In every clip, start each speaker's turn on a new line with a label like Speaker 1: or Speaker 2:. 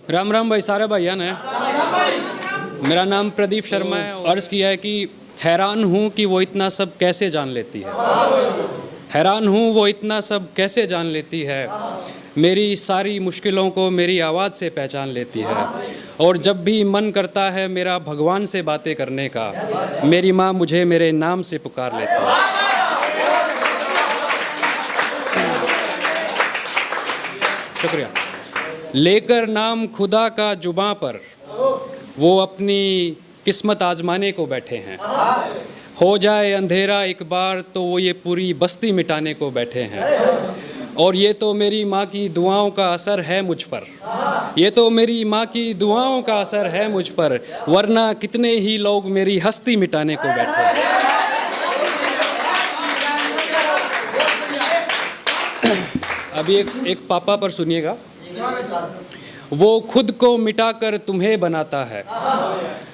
Speaker 1: राम राम भाई, सारे भाइयान है। मेरा नाम प्रदीप शर्मा है। अर्ज़ किया है कि हैरान हूँ कि वो इतना सब कैसे जान लेती है। हैरान हूँ वो इतना सब कैसे जान लेती है। मेरी सारी मुश्किलों को मेरी आवाज़ से पहचान लेती है। और जब भी मन करता है मेरा भगवान से बातें करने का, मेरी माँ मुझे मेरे नाम से पुकार लेती है। शुक्रिया। लेकर नाम खुदा का जुबां पर, वो अपनी किस्मत आजमाने को बैठे हैं। हो जाए अंधेरा एक बार तो वो ये पूरी बस्ती मिटाने को बैठे हैं। और ये तो मेरी माँ की दुआओं का असर है मुझ पर। ये तो मेरी माँ की दुआओं का असर है मुझ पर, वरना कितने ही लोग मेरी हस्ती मिटाने को बैठे हैं। अभी एक पापा पर सुनिएगा। वो खुद को मिटाकर तुम्हें बनाता है,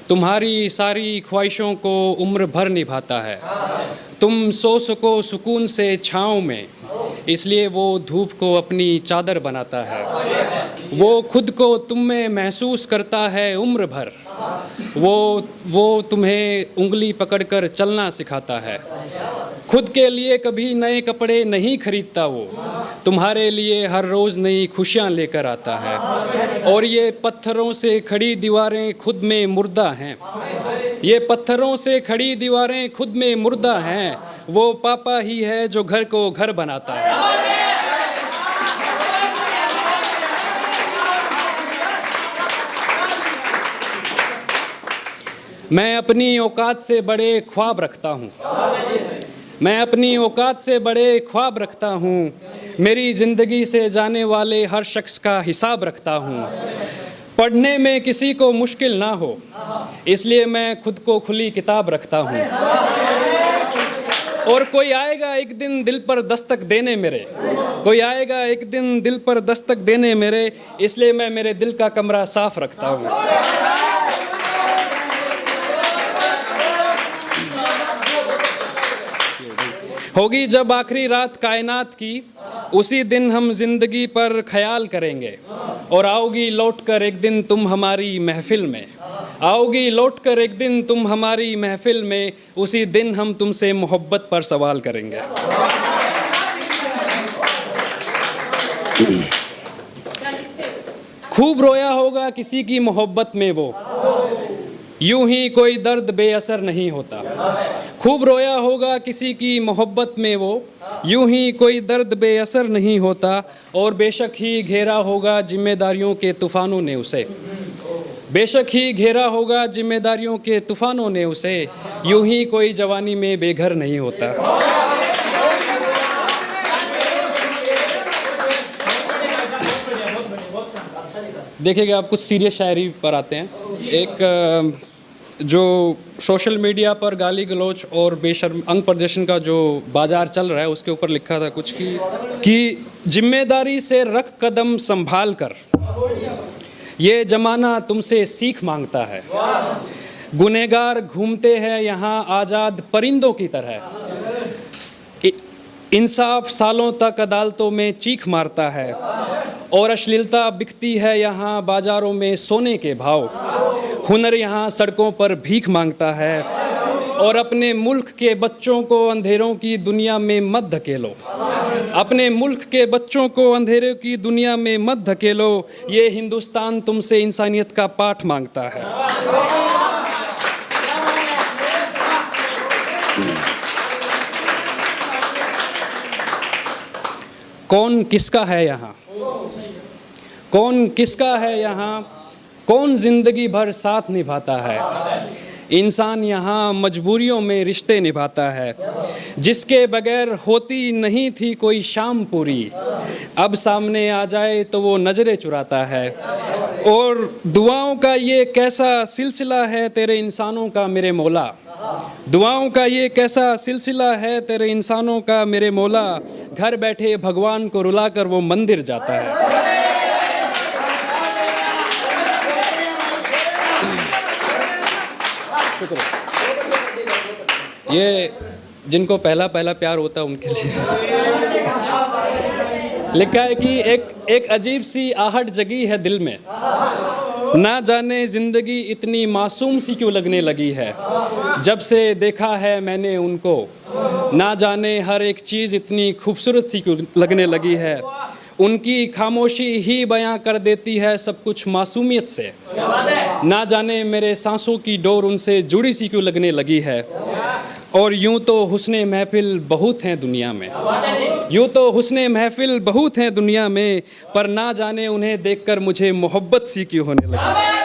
Speaker 1: तुम्हारी सारी ख्वाहिशों को उम्र भर निभाता है। तुम सो सको सुकून से छाँव में, इसलिए वो धूप को अपनी चादर बनाता है। वो खुद को तुम में महसूस करता है उम्र भर। वो तुम्हें उंगली पकड़कर चलना सिखाता है। खुद के लिए कभी नए कपड़े नहीं खरीदता वो, तुम्हारे लिए हर रोज़ नई खुशियाँ लेकर आता है। और ये पत्थरों से खड़ी दीवारें खुद में मुर्दा हैं। ये पत्थरों से खड़ी दीवारें खुद में मुर्दा हैं। वो पापा ही है जो घर को घर बनाता है। मैं अपनी औकात से बड़े ख्वाब रखता हूँ। मैं अपनी औकात से बड़े ख्वाब रखता हूँ। मेरी ज़िंदगी से जाने वाले हर शख्स का हिसाब रखता हूँ। पढ़ने में किसी को मुश्किल ना हो, इसलिए मैं खुद को खुली किताब रखता हूँ। और कोई आएगा एक दिन दिल पर दस्तक देने मेरे, कोई आएगा एक दिन दिल पर दस्तक देने मेरे, इसलिए मैं मेरे दिल का कमरा साफ रखता हूँ। होगी जब आखिरी रात कायनात की, उसी दिन हम जिंदगी पर ख्याल करेंगे। और आओगी लौटकर एक दिन तुम हमारी महफिल में, आओगी लौटकर एक दिन तुम हमारी महफिल में, उसी दिन हम तुमसे मोहब्बत पर सवाल करेंगे। खूब रोया होगा किसी की मोहब्बत में वो, यूं ही कोई दर्द बेअसर नहीं होता। खूब रोया होगा किसी की मोहब्बत में वो, यूं ही कोई दर्द बेअसर नहीं होता। और बेशक ही घेरा होगा जिम्मेदारियों के तूफ़ानों ने उसे, बेशक ही घेरा होगा जिम्मेदारियों के तूफ़ानों ने उसे, यूं ही कोई जवानी में बेघर नहीं होता। देखिएगा, आप कुछ सीरियस शायरी पर आते हैं। एक जो सोशल मीडिया पर गाली गलौच और बेशर्म अंग प्रदर्शन का जो बाजार चल रहा है, उसके ऊपर लिखा था कुछ कि जिम्मेदारी से रख कदम संभाल कर, ये ज़माना तुमसे सीख मांगता है। गुनहगार घूमते हैं यहाँ आज़ाद परिंदों की तरह, इंसाफ सालों तक अदालतों में चीख मारता है। और अश्लीलता बिकती है यहाँ बाज़ारों में सोने के भाव। हुनर यहाँ सड़कों पर भीख मांगता है। और अपने मुल्क के बच्चों को अंधेरों की दुनिया में मत धकेलो, अपने मुल्क के बच्चों को अंधेरों की दुनिया में मत धकेलो, ये हिंदुस्तान तुमसे इंसानियत का पाठ मांगता है। कौन किसका है यहाँ, कौन किसका है यहाँ, कौन जिंदगी भर साथ निभाता है। इंसान यहाँ मजबूरियों में रिश्ते निभाता है। जिसके बगैर होती नहीं थी कोई शाम पूरी, अब सामने आ जाए तो वो नज़रें चुराता है। और दुआओं का ये कैसा सिलसिला है तेरे इंसानों का मेरे मौला, दुआओं का ये कैसा सिलसिला है तेरे इंसानों का मेरे मौला, घर बैठे भगवान को रुलाकर वो मंदिर जाता है। शुक्रिया। ये जिनको पहला प्यार होता है उनके लिए। लिखा है कि एक अजीब सी आहट जगी है दिल में, ना जाने ज़िंदगी इतनी मासूम सी क्यों लगने लगी है। जब से देखा है मैंने उनको, ना जाने हर एक चीज़ इतनी खूबसूरत सी क्यों लगने लगी है। उनकी खामोशी ही बयां कर देती है सब कुछ मासूमियत से। ना जाने मेरे सांसों की डोर उनसे जुड़ी सी क्यों लगने लगी है। और यूं तो हुस्ने महफिल बहुत हैं दुनिया में, यूं तो हुस्ने महफिल बहुत हैं दुनिया में, पर ना जाने उन्हें देखकर मुझे मोहब्बत सी क्यों होने लगी।